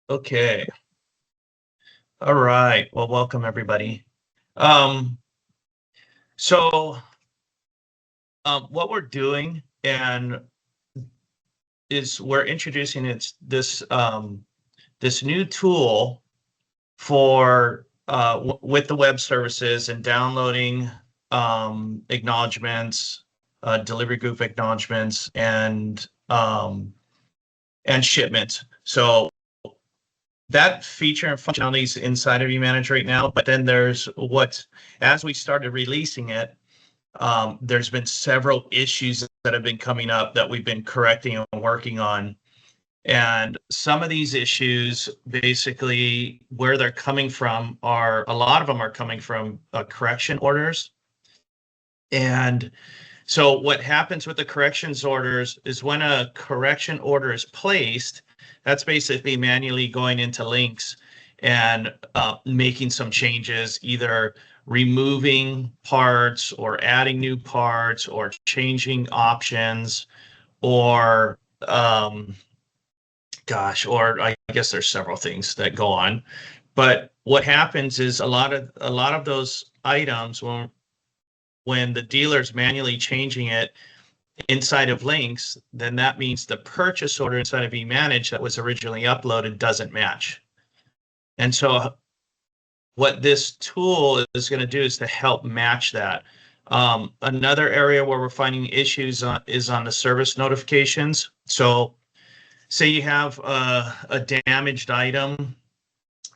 Okay. All right. Well, welcome everybody. Um, so what we're doing and is we're introducing this new tool for with the web services and downloading acknowledgements, delivery group acknowledgements, and shipments. So that feature and functionality is inside of e-manage right now, but then there's as we started releasing it, there's been several issues that have been coming up that we've been correcting and working on. And some of these issues, basically where they're coming from, a lot of them are coming from correction orders. And so what happens with the corrections orders is when a correction order is placed, that's basically manually going into links and making some changes, either removing parts or adding new parts or changing options, or or I guess there's several things that go on. But what happens is a lot of those items, when the dealer's manually changing it inside of links, then that means the purchase order inside of e-manage that was originally uploaded doesn't match. And so what this tool is going to do is to help match that. Another area where we're finding issues is on the service notifications. So say you have a damaged item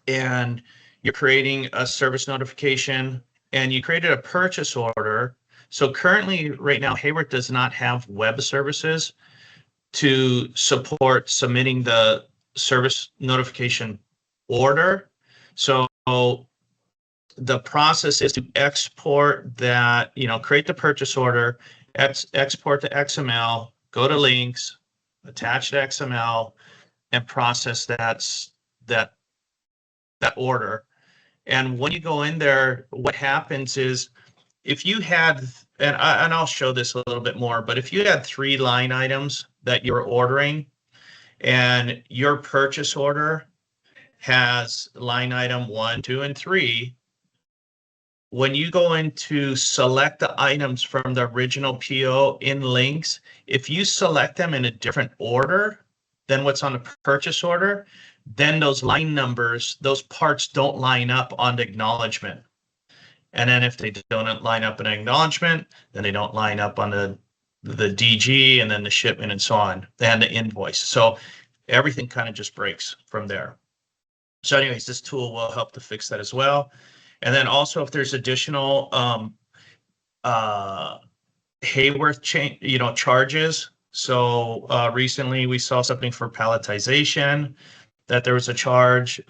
and you're creating a service notification and you created a purchase order. So currently right now, Haworth does not have web services to support submitting the service notification order. So the process is to export that, create the purchase order, export the XML, go to links, attach the XML, and process that order. And when you go in there, what happens is if you had, and I'll show this a little bit more, but if you had 3 line items that you're ordering and your purchase order has line item 1, 2, and 3, when you go in to select the items from the original PO in links, if you select them in a different order than what's on the purchase order, then those line numbers, those parts don't line up on the acknowledgement. And then if they don't line up in acknowledgement, then they don't line up on the DG and then the shipment and so on, and the invoice. So everything kind of just breaks from there. So anyways, this tool will help to fix that as well. And then also if there's additional Haworth charges. So recently we saw something for palletization, that there was a charge,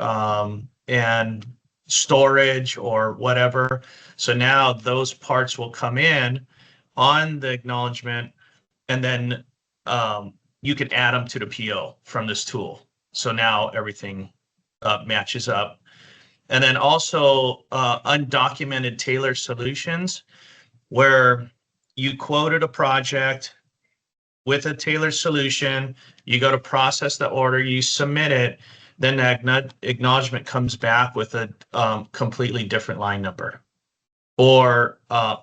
and storage or whatever. So now those parts will come in on the acknowledgement, and then you can add them to the PO from this tool. So now everything matches up. And then also undocumented tailor solutions, where you quoted a project with a tailored solution, you go to process the order, you submit it, then the acknowledgement comes back with a completely different line number or a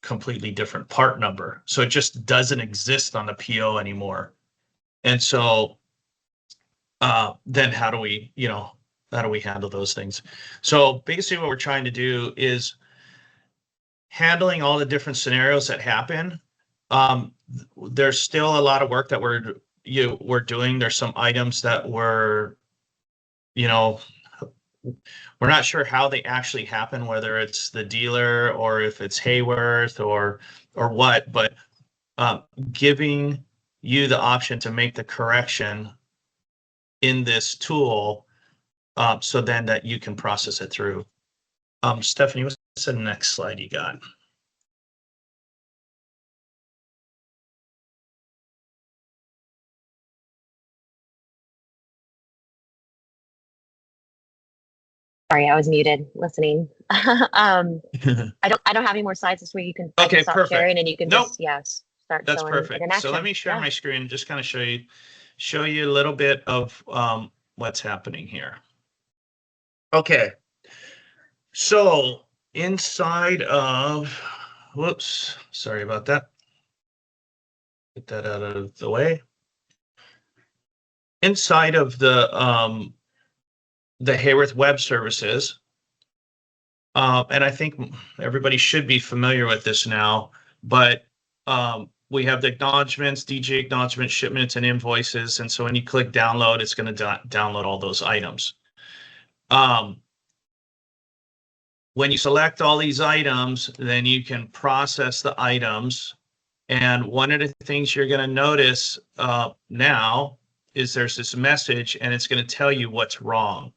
completely different part number. So it just doesn't exist on the PO anymore. And so then how do we handle those things? So basically what we're trying to do is handling all the different scenarios that happen. There's still a lot of work that we're doing. There's some items that we're not sure how they actually happen, whether it's the dealer or if it's Haworth or what, but giving you the option to make the correction in this tool, so then that you can process it through. Stephanie, what's the next slide you got? Sorry, I was muted listening. I don't have any more slides. This way you can stop perfect. sharing and you can start. That's perfect. So let me share my screen and just kind of show you a little bit of what's happening here. Okay. So inside of, whoops, sorry about that. Get that out of the way. Inside of the Haworth Web Services, and I think everybody should be familiar with this now, but we have the acknowledgements, DG acknowledgements, shipments, and invoices. And so when you click download, it's going to download all those items. When you select all these items, then you can process the items. And one of the things you're going to notice now is there's this message, and it's going to tell you what's wrong.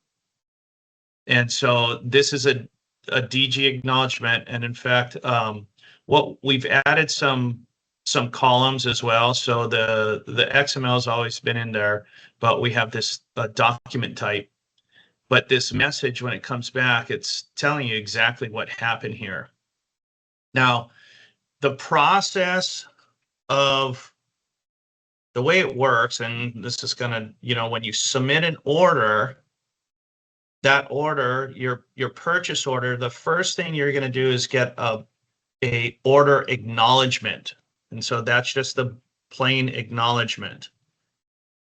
And so this is a DG acknowledgement. And in fact, what we've added some columns as well. So the XML has always been in there, but we have this document type. But this message, when it comes back, it's telling you exactly what happened here. Now, the process of the way it works, and this is going to, you know, when you submit an order, that order, your purchase order, the first thing you're going to do is get a order acknowledgement. And so that's just the plain acknowledgement.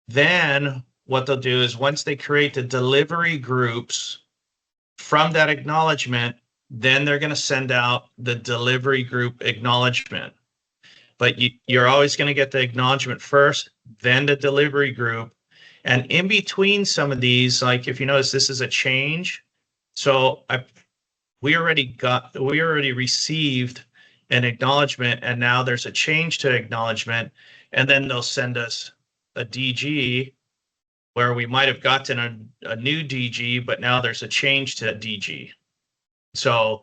Then what they'll do is once they create the delivery groups from that acknowledgement, then they're going to send out the delivery group acknowledgement. But you're always going to get the acknowledgement first, then the delivery group. And in between some of these, like if you notice, this is a change. So we already received an acknowledgement, and now there's a change to acknowledgement, and then they'll send us a DG where we might have gotten a new DG, but now there's a change to that DG. So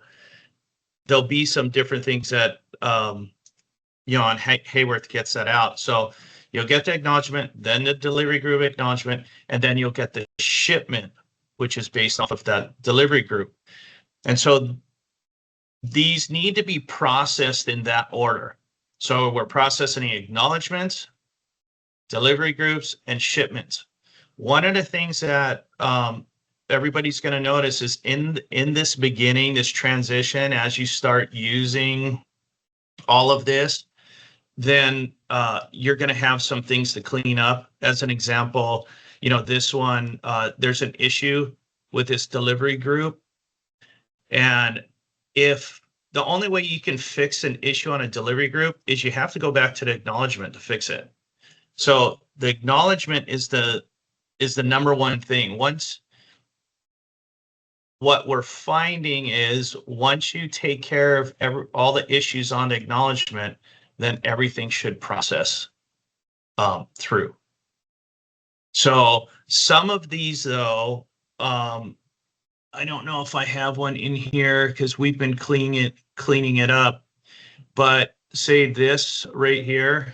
there'll be some different things that, you know, and Haworth gets that out. So you'll get the acknowledgement, then the delivery group acknowledgement, and then you'll get the shipment, which is based off of that delivery group. And so these need to be processed in that order. So we're processing the acknowledgements, delivery groups, and shipments. One of the things that everybody's going to notice is in this beginning, this transition, as you start using all of this, then you're going to have some things to clean up. As an example, you know, this one, there's an issue with this delivery group. And if the only way you can fix an issue on a delivery group is you have to go back to the acknowledgement to fix it. So the acknowledgement is the number one thing. What we're finding is once you take care of all the issues on the acknowledgement, then everything should process through. So some of these, though, I don't know if I have one in here because we've been cleaning it up. But say this right here,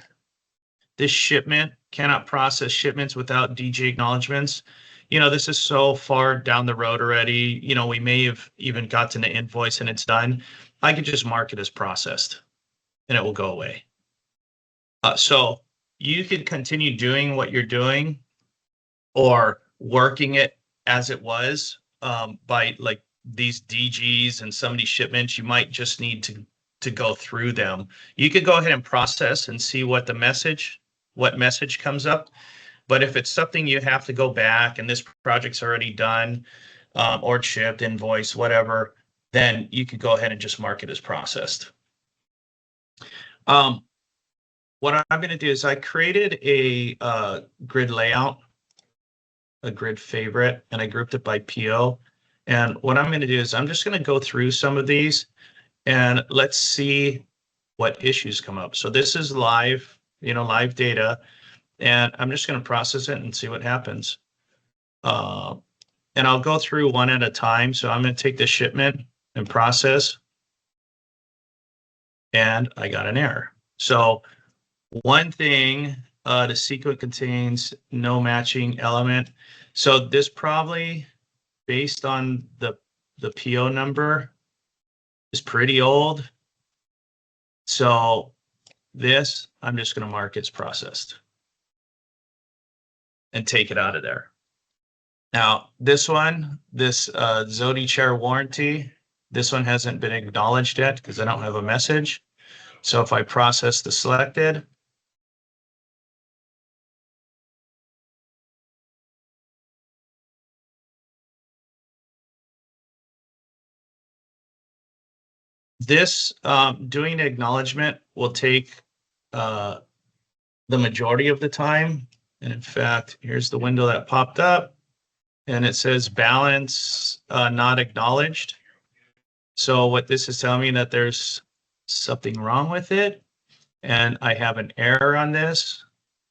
this shipment cannot process shipments without DG acknowledgements. You know, this is so far down the road already. You know, we may have even gotten the invoice and it's done. I could just mark it as processed and it will go away. So you could continue doing what you're doing or working it as it was by like these DGs and some of these shipments. You might just need to go through them. You could go ahead and process and see what message comes up. But if it's something you have to go back and this project's already done or shipped, invoice, whatever, then you could go ahead and just mark it as processed. What I'm going to do is I created a grid layout, a grid favorite, and I grouped it by PO. And what I'm going to do is I'm just going to go through some of these and let's see what issues come up. So this is live, you know, live data, and I'm just going to process it and see what happens. And I'll go through one at a time. So I'm going to take the shipment and process, and I got an error. So one thing, the sequence contains no matching element. So this probably, based on the PO number, is pretty old. So this, I'm just going to mark as processed and take it out of there. Now, this one, this Zodi chair warranty, this one hasn't been acknowledged yet because I don't have a message. So if I process the selected, this doing acknowledgement will take the majority of the time. And in fact, here's the window that popped up and it says balance not acknowledged. So what this is telling me that there's something wrong with it and I have an error on this.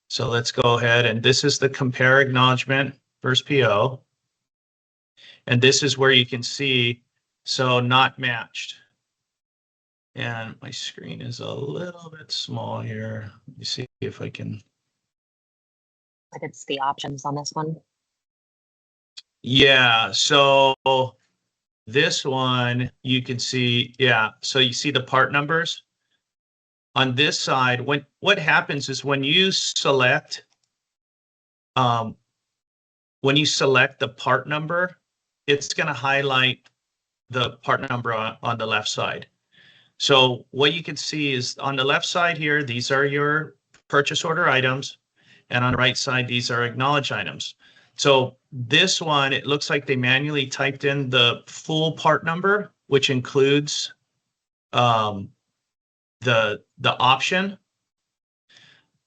So let's go ahead and this is the compare acknowledgement versus PO. And this is where you can see, so not matched. And my screen is a little bit small here. Let me see if I can. I could see the options on this one. Yeah, so this one you can see, yeah, so you see the part numbers. On this side, what happens is when you select the part number, it's going to highlight the part number on the left side. So what you can see is on the left side here, these are your purchase order items. And on the right side, these are acknowledged items. So this one, it looks like they manually typed in the full part number, which includes the option.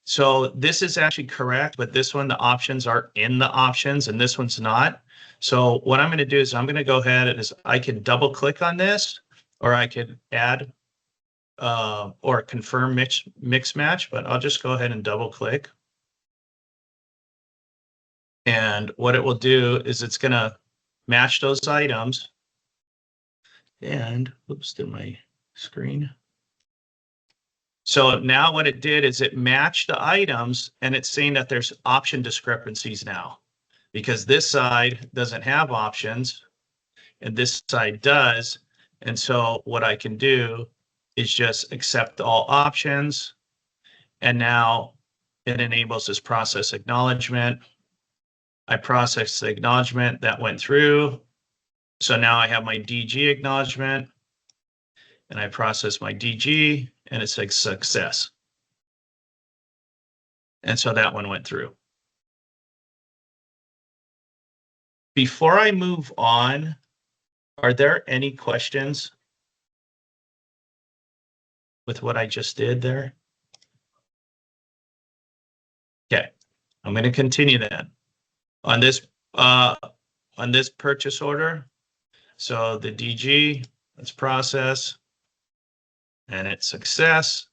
So this is actually correct, but this one, the options are in the options and this one's not. So what I'm going to do is I'm going to go ahead and I can double click on this, or I could add or confirm mix match, but I'll just go ahead and double click. And what it will do is it's going to match those items. And oops, did my screen. So now what it did is it matched the items and it's saying that there's option discrepancies now because this side doesn't have options and this side does. And so what I can do is just accept all options. And now it enables this process acknowledgement. I processed the acknowledgement that went through. So now I have my DG acknowledgement and I process my DG and it says success. And so that one went through. Before I move on, are there any questions with what I just did there? Okay, I'm going to continue then on this purchase order. So the DG, let's process, and it's success,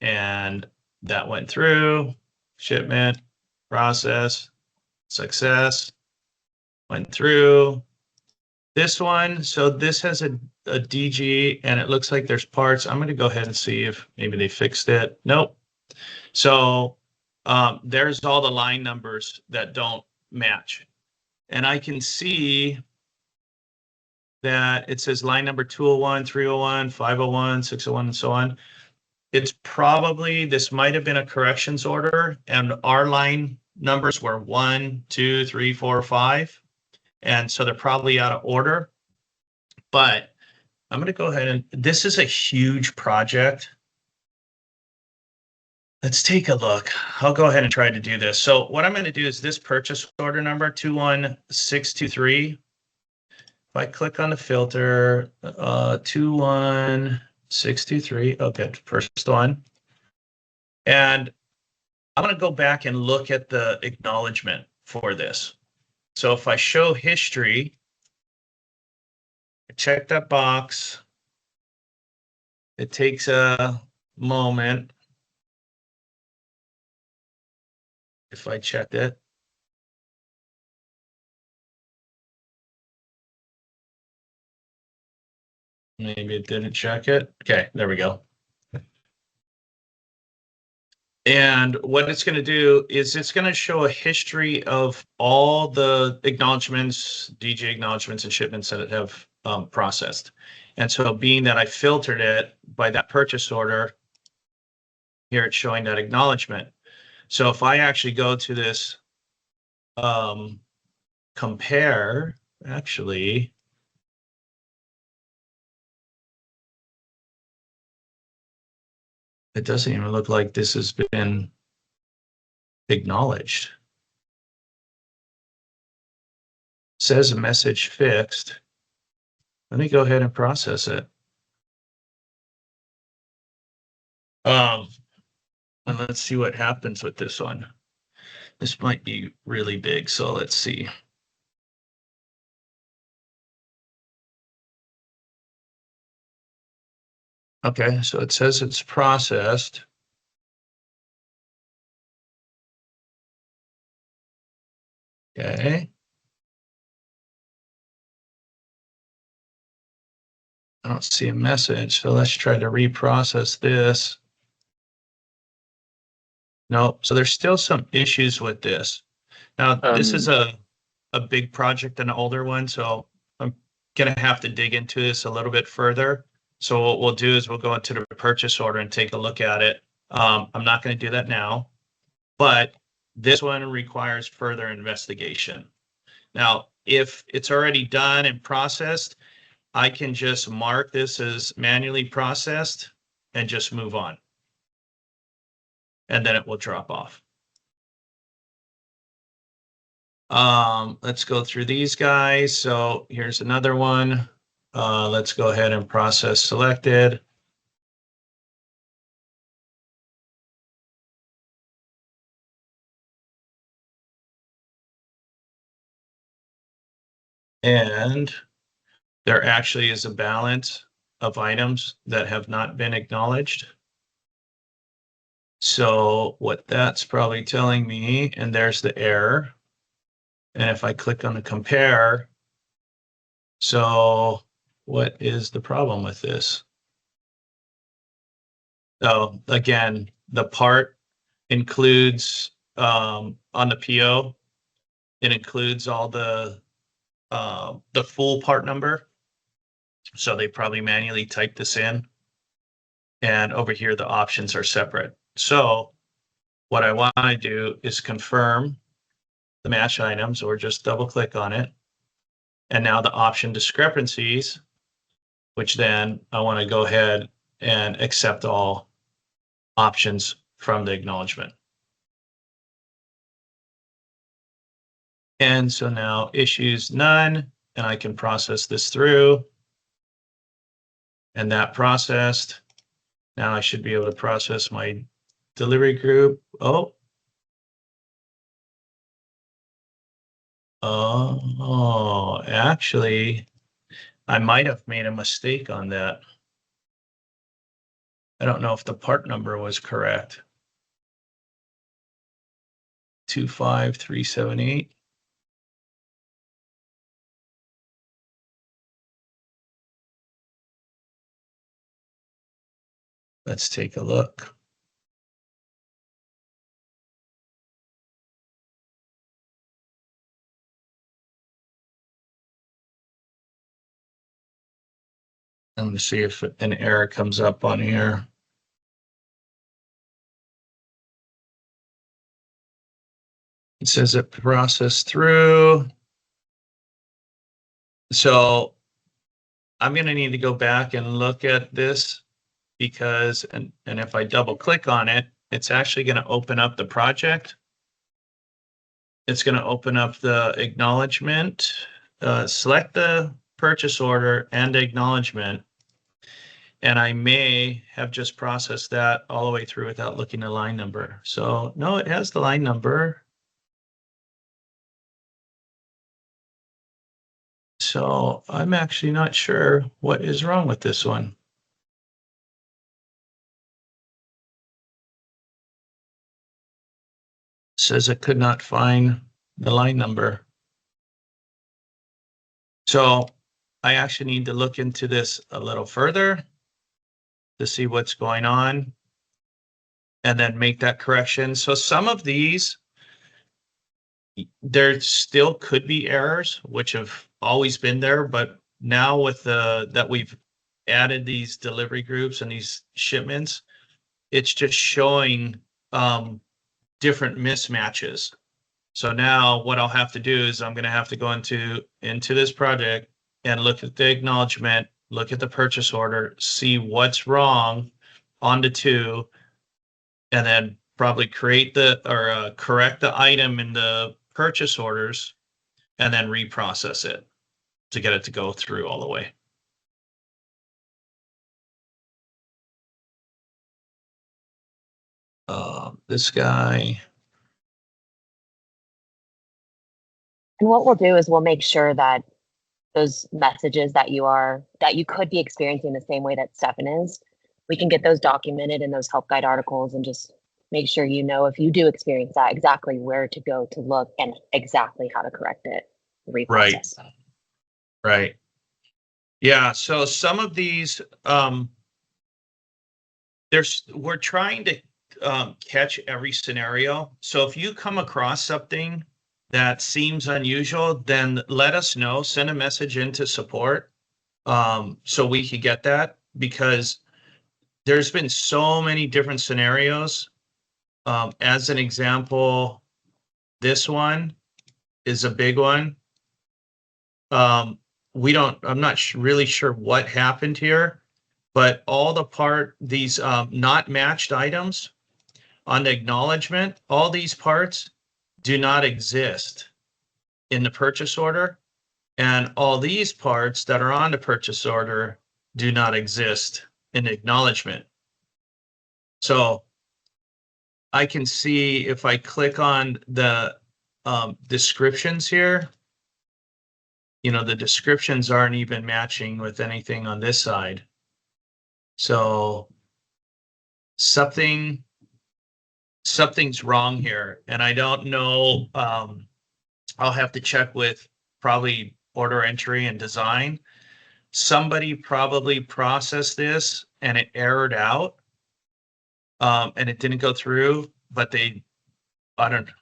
and that went through. Shipment, process, success, went through. This one, so this has a DG and it looks like there's parts. I'm going to go ahead and see if maybe they fixed it. Nope. So there's all the line numbers that don't match. And I can see that it says line number 201, 301, 501, 601, and so on. It's probably, this might have been a corrections order and our line numbers were 1, 2, 3, 4, 5. And so they're probably out of order, but I'm going to go ahead and this is a huge project. Let's take a look. I'll go ahead and try to do this. So what I'm going to do is this purchase order number 21623. If I click on the filter, 21623, okay, first one. And I'm going to go back and look at the acknowledgement for this. So if I show history, check that box. It takes a moment. If I checked it. Maybe it didn't check it. Okay, there we go. And what it's going to do is it's going to show a history of all the acknowledgements, DG acknowledgements and shipments that it have processed. And so being that I filtered it by that purchase order, here it's showing that acknowledgement. So if I actually go to this compare, actually, it doesn't even look like this has been acknowledged. Says a message fixed. Let me go ahead and process it. And let's see what happens with this one. This might be really big, so let's see. Okay, so it says it's processed. Okay. I don't see a message, so let's try to reprocess this. No, so there's still some issues with this. Now, this is a big project, an older one, so I'm gonna have to dig into this a little bit further. So what we'll do is we'll go into the purchase order and take a look at it. I'm not gonna do that now, but this one requires further investigation. Now, if it's already done and processed, I can just mark this as manually processed and just move on. And then it will drop off. Let's go through these guys. So here's another one. Let's go ahead and process selected. And there actually is a balance of items that have not been acknowledged. So what that's probably telling me, and there's the error. And if I click on the compare, so what is the problem with this? So again, the part includes on the PO, it includes all the full part number. So they probably manually typed this in. And over here, the options are separate. So what I want to do is confirm the match items, or just double click on it. And now the option discrepancies, which then I want to go ahead and accept all options from the acknowledgement. And so now issues none, and I can process this through. And that processed. Now I should be able to process my delivery group. Oh, actually, I might have made a mistake on that. I don't know if the part number was correct. 25378. Let's take a look. I'm going to see if an error comes up on here. It says it processed through. So I'm going to need to go back and look at this because, and if I double click on it, it's actually going to open up the project. It's going to open up the acknowledgement, select the purchase order and acknowledgement. And I may have just processed that all the way through without looking at the line number. So no, it has the line number. So I'm actually not sure what is wrong with this one. It says it could not find the line number. So I actually need to look into this a little further to see what's going on and then make that correction. So some of these, there still could be errors, which have always been there, but now with that we've added these delivery groups and these shipments, it's just showing different mismatches. So now what I'll have to do is I'm going to have to go into this project and look at the acknowledgement, look at the purchase order, see what's wrong on the two, and then probably create correct the item in the purchase orders, and then reprocess it to get it to go through all the way. This guy. And what we'll do is we'll make sure that those messages that you could be experiencing the same way that Stephan is, we can get those documented in those help guide articles and just make sure you know if you do experience that, exactly where to go to look and exactly how to correct it, reprocess. Right. Yeah. So some of these, we're trying to catch every scenario. So if you come across something that seems unusual, then let us know, send a message into support, so we can get that, because there's been so many different scenarios. As an example, this one is a big one. I'm not really sure what happened here, but these not matched items on the acknowledgement, all these parts do not exist in the purchase order, and all these parts that are on the purchase order do not exist in the acknowledgement. So I can see if I click on the descriptions here, the descriptions aren't even matching with anything on this side. So something's wrong here, and I don't know. I'll have to check with probably order entry and design. Somebody probably processed this and it errored out, and it didn't go through, but I don't know,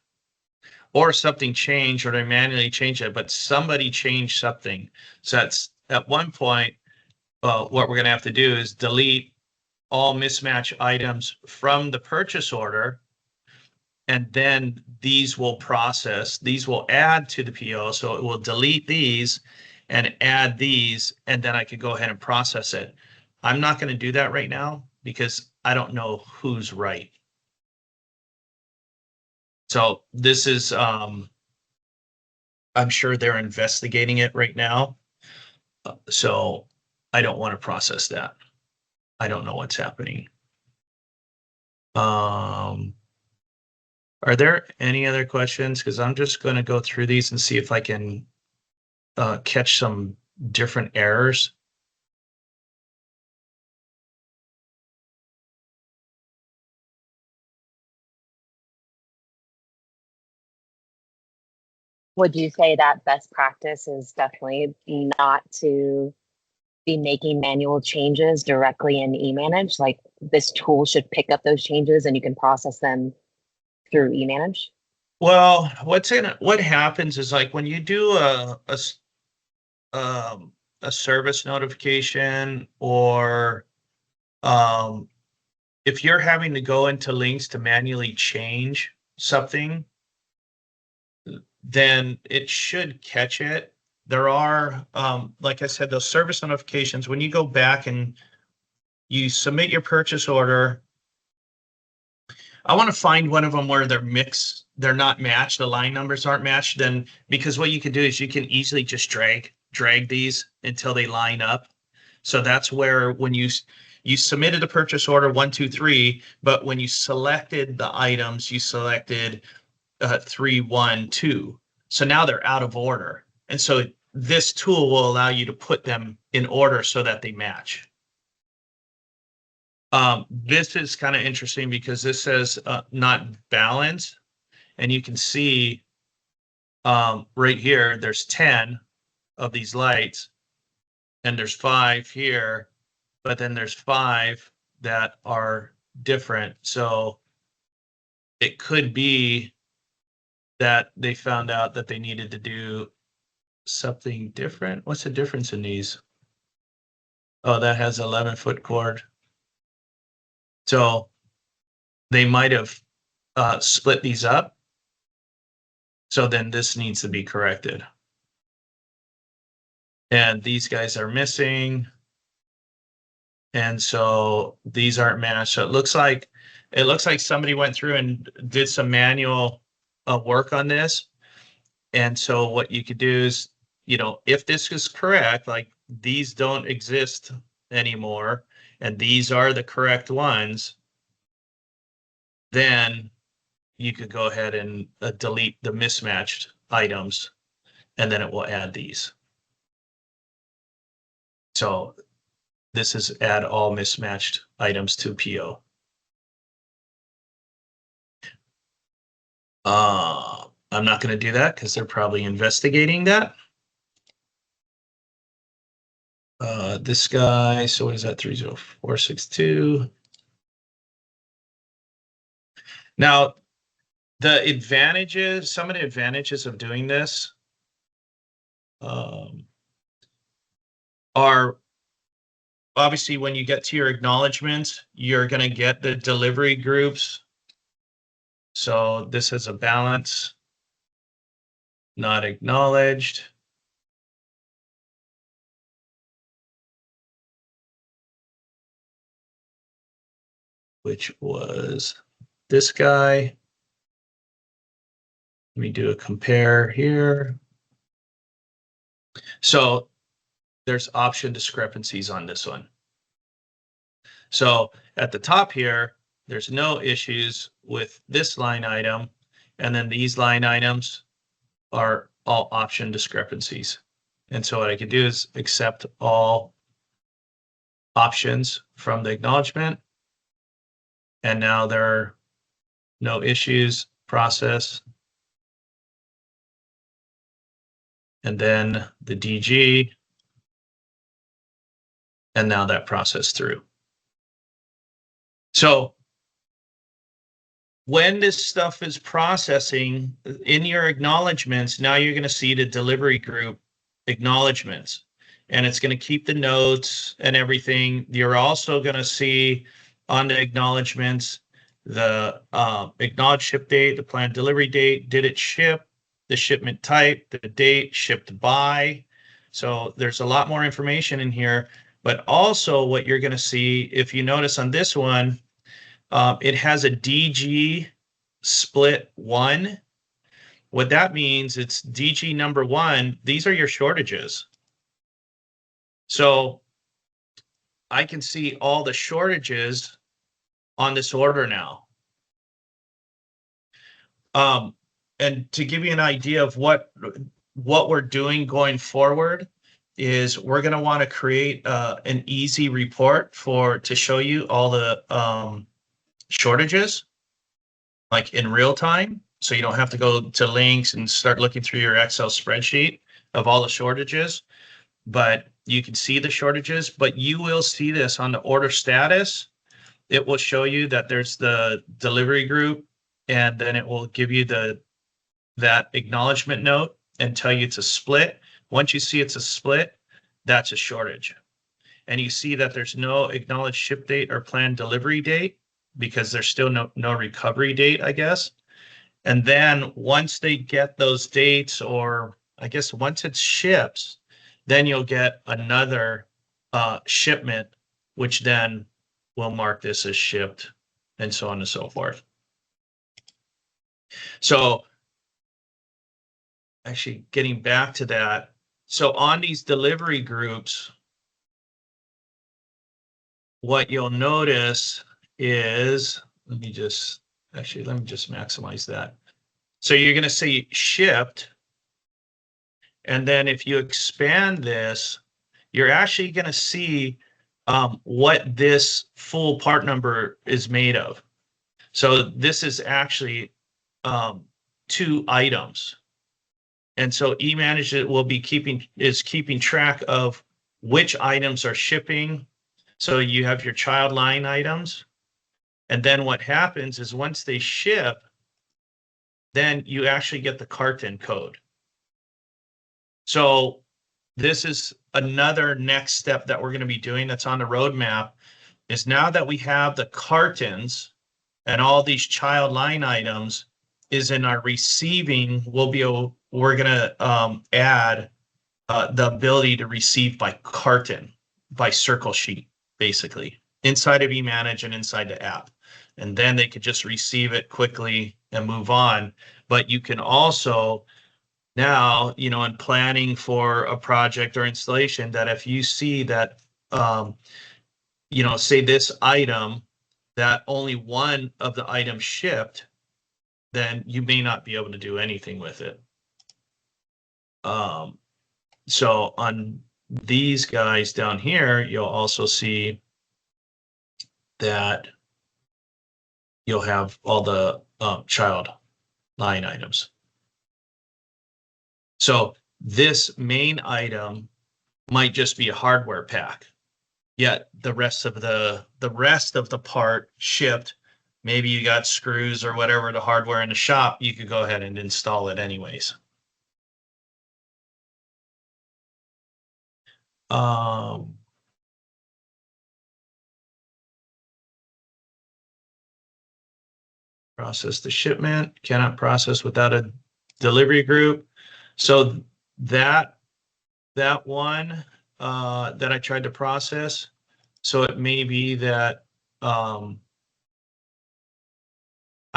or something changed, or they manually changed it, but somebody changed something. So that's at one point, what we're going to have to do is delete all mismatch items from the purchase order, and then these will add to the PO. So it will delete these and add these, and then I could go ahead and process it. I'm not going to do that right now because I don't know who's right. So this is, I'm sure they're investigating it right now. So I don't want to process that. I don't know what's happening. Are there any other questions? Because I'm just going to go through these and see if I can catch some different errors. Would you say that best practice is definitely not to be making manual changes directly in e-manage? Like this tool should pick up those changes and you can process them through e-manage? Well, what happens is, like, when you do a service notification, or if you're having to go into links to manually change something, then it should catch it. There are, like I said, those service notifications, when you go back and you submit your purchase order, I want to find one of them where they're not matched, the line numbers aren't matched, then, because what you can do is you can easily just drag these until they line up. So that's where, when you submitted a purchase order 1, 2, 3, but when you selected the items, you selected 3, 1, 2. So now they're out of order. And so this tool will allow you to put them in order so that they match. This is kind of interesting because this says not balanced, and you can see right here, there's 10 of these lights, and there's 5 here, but then there's 5 that are different. So it could be that they found out that they needed to do something different. What's the difference in these? Oh, that has 11-foot cord. So they might have split these up. So then this needs to be corrected. And these guys are missing. And so these aren't matched. So it looks like somebody went through and did some manual work on this. And so what you could do is, if this is correct, like these don't exist anymore, and these are the correct ones, then you could go ahead and delete the mismatched items, and then it will add these. So this is add all mismatched items to PO. I'm not going to do that because they're probably investigating that. This guy, so what is that, 30462? Now, some of the advantages of doing this are obviously when you get to your acknowledgements, you're going to get the delivery groups. So this is a balance, not acknowledged. Which was this guy. Let me do a compare here. So there's option discrepancies on this one. So at the top here, there's no issues with this line item. And then these line items are all option discrepancies. And so what I could do is accept all options from the acknowledgement. And now there are no issues, process. And then the DG. And now that process through. So when this stuff is processing in your acknowledgements, now you're going to see the delivery group acknowledgements, and it's going to keep the notes and everything. You're also going to see on the acknowledgements the acknowledged ship date, the planned delivery date, did it ship, the shipment type, the date, shipped by. So there's a lot more information in here. But also what you're going to see, if you notice on this one, it has a DG split 1. What that means, it's DG number 1. These are your shortages. So I can see all the shortages on this order now. And to give you an idea of what we're doing going forward is we're going to want to create an easy report to show you all the shortages, like in real time. So you don't have to go to links and start looking through your Excel spreadsheet of all the shortages, but you can see the shortages, but you will see this on the order status. It will show you that there's the delivery group, and then it will give you that acknowledgement note and tell you it's a split. Once you see it's a split, that's a shortage. And you see that there's no acknowledged ship date or planned delivery date because there's still no recovery date, I guess. And then once they get those dates, or I guess once it ships, then you'll get another shipment, which then will mark this as shipped, and so on and so forth. So actually getting back to that, so on these delivery groups, what you'll notice is, let me just maximize that. So you're going to see shipped. And then if you expand this, you're actually going to see what this full part number is made of. So this is actually 2 items. And so e-manageONE is keeping track of which items are shipping. So you have your child line items. And then what happens is once they ship, then you actually get the carton code. So this is another next step that we're going to be doing that's on the roadmap, is now that we have the cartons and all these child line items, is in our receiving, we're gonna add the ability to receive by carton, by circle sheet, basically, inside of eManage and inside the app. And then they could just receive it quickly and move on. But you can also now, in planning for a project or installation, that if you see that, say this item, that only one of the items shipped, then you may not be able to do anything with it. So on these guys down here, you'll also see that you'll have all the child line items. So this main item might just be a hardware pack, yet the rest of the part shipped. Maybe you got screws or whatever, the hardware in the shop, you could go ahead and install it anyways. Process the shipment, cannot process without a delivery group. So that one that I tried to process, so it may be that I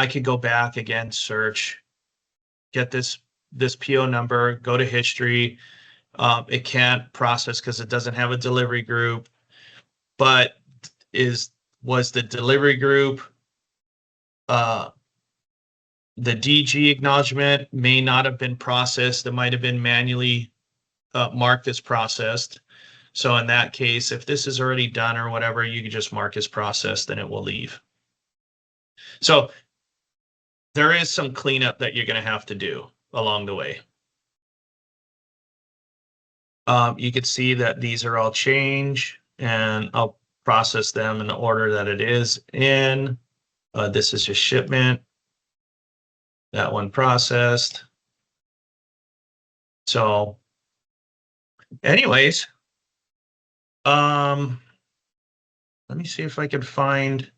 could go back again, search, get this PO number, go to history. It can't process because it doesn't have a delivery group. But was the delivery group the DG acknowledgement may not have been processed. It might have been manually marked as processed. So in that case, if this is already done or whatever, you can just mark as processed and it will leave. So there is some cleanup that you're going to have to do along the way. You can see that these are all change, and I'll process them in the order that it is in. This is just shipment. That one processed. So anyways, let me see if I can find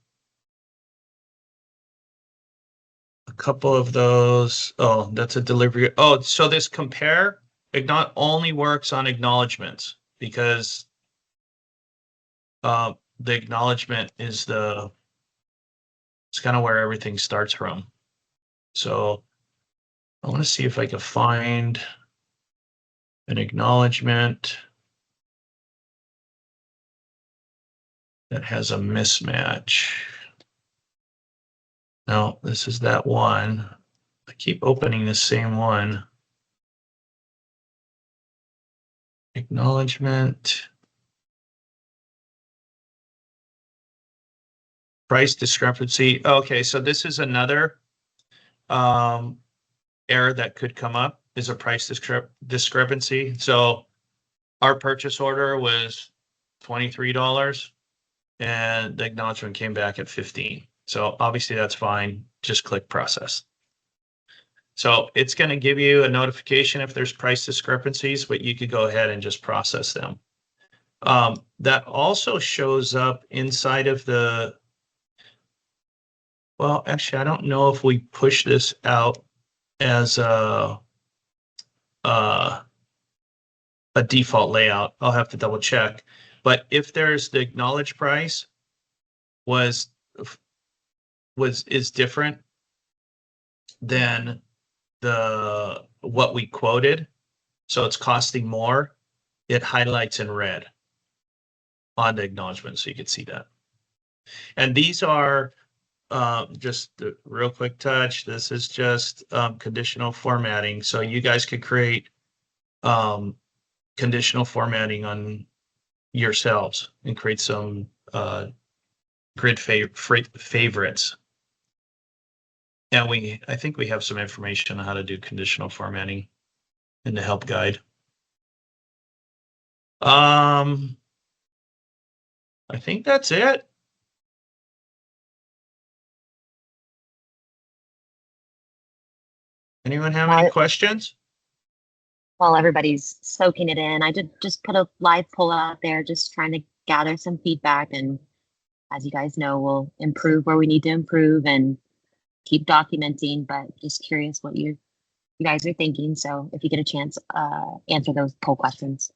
a couple of those. Oh, that's a delivery. Oh, so this compare, it not only works on acknowledgements, because the acknowledgement is it's kind of where everything starts from. So I want to see if I can find an acknowledgement that has a mismatch. No, this is that one. I keep opening the same one. Acknowledgement. Price discrepancy. Okay, so this is another error that could come up, is a price discrepancy. So our purchase order was $23 and the acknowledgement came back at 15. So obviously that's fine. Just click process. So it's going to give you a notification if there's price discrepancies, but you could go ahead and just process them. That also shows up inside of the, well, actually, I don't know if we push this out as a default layout. I'll have to double check. But if there's the acknowledged price is different than what we quoted, so it's costing more, it highlights in red on the acknowledgement, so you can see that. And these are just a real quick touch. This is just conditional formatting. So you guys could create conditional formatting on yourselves and create some grid favorites. And I think we have some information on how to do conditional formatting in the help guide. I think that's it. Anyone have any questions? While everybody's soaking it in, I did just put a live poll out there, just trying to gather some feedback. And as you guys know, we'll improve where we need to improve. And keep documenting, but just curious what you guys are thinking. So if you get a chance, answer those poll questions.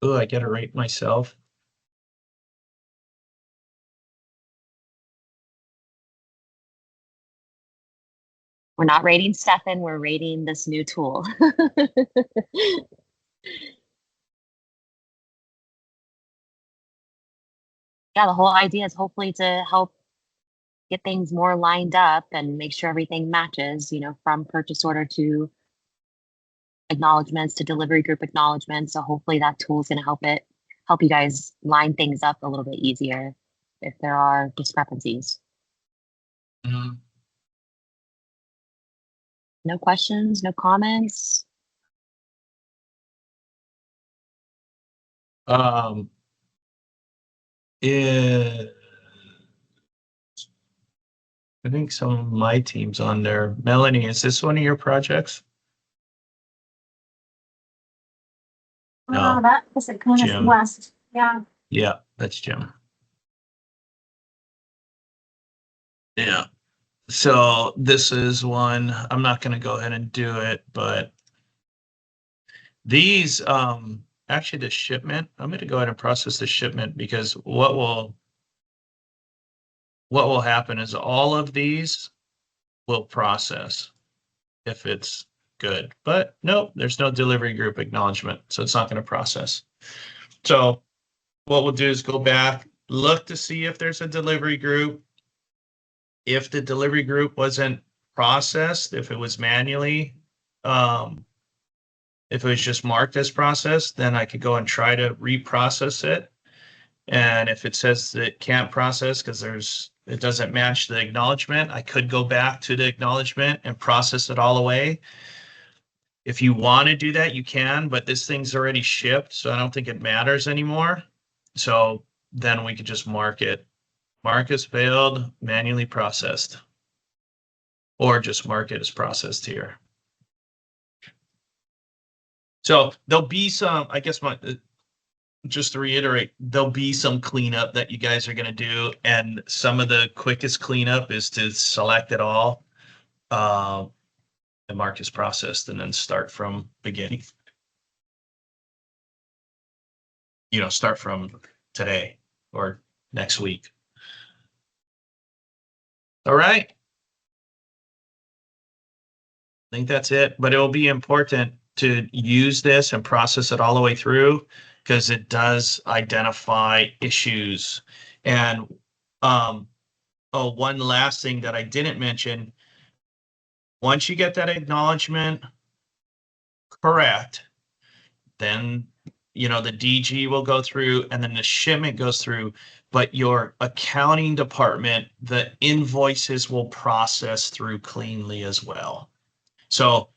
Oh, I gotta rate myself. We're not rating Stephan, we're rating this new tool. Yeah, the whole idea is hopefully to help get things more lined up and make sure everything matches, you know, from purchase order to acknowledgements to delivery group acknowledgements. So hopefully that tool is going to help you guys line things up a little bit easier if there are discrepancies. Mhm. No questions, no comments. Yeah, I think some of my team's on there. Melanie, is this one of your projects? No. That is a kind Jim. of west. Yeah. Yeah, that's Jim. Yeah. So this is one, I'm not gonna go ahead and do it, but these, actually the shipment, I'm gonna go ahead and process the shipment because what will happen is all of these will process if it's good, but nope, there's no delivery group acknowledgement, so it's not gonna process. So what we'll do is go back, look to see if there's a delivery group. If the delivery group wasn't processed, if it was manually, if it was just marked as processed, then I could go and try to reprocess it. And if it says that it can't process because it doesn't match the acknowledgement, I could go back to the acknowledgement and process it all away. If you want to do that, you can, but this thing's already shipped, so I don't think it matters anymore. So then we could just mark it. Mark as failed, manually processed. Or just mark it as processed here. So there'll be some, I guess just to reiterate, there'll be some cleanup that you guys are going to do. And some of the quickest cleanup is to select it all and mark as processed and then start from beginning. You know, start from today or next week. All right. I think that's it, but it will be important to use this and process it all the way through because it does identify issues. And one last thing that I didn't mention, once you get that acknowledgement correct, then the DG will go through and then the shipment goes through, but your accounting department, the invoices will process through cleanly as well. So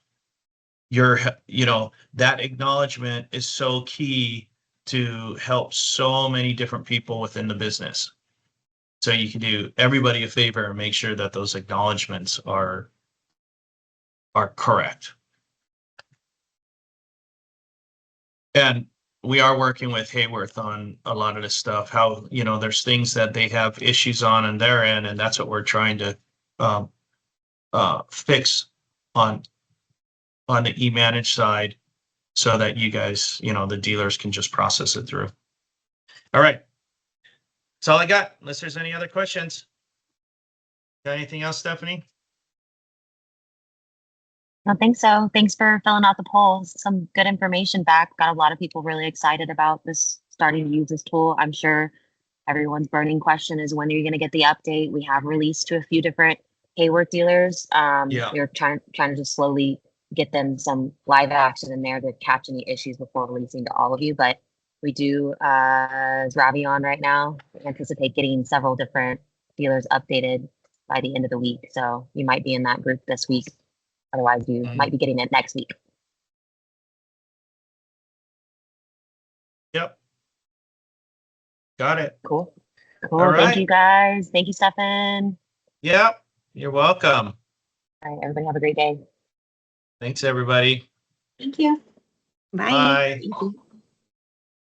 that acknowledgement is so key to help so many different people within the business. So you can do everybody a favor and make sure that those acknowledgements are correct. And we are working with Haworth on a lot of this stuff, how, there's things that they have issues on their end, and that's what we're trying to fix on the e-manage side so that you guys, the dealers can just process it through. All right. That's all I got, unless there's any other questions. Got anything else, Stephanie? I don't think so. Thanks for filling out the polls. Some good information back. Got a lot of people really excited about this, starting to use this tool. I'm sure everyone's burning question is when are you going to get the update? We have released to a few different Haworth dealers. Yeah. We're trying to just slowly get them some live action in there to catch any issues before releasing to all of you. But we do, is Ravi on right now? We anticipate getting several different dealers updated by the end of the week. So you might be in that group this week. Otherwise, you might be getting it next week. Got it. Cool. Cool. All Thank you right. guys. Thank you, Stephan. Yep. You're welcome. All right, everybody have a great day. Thanks, everybody. Thank you. Bye. Bye. Thank you.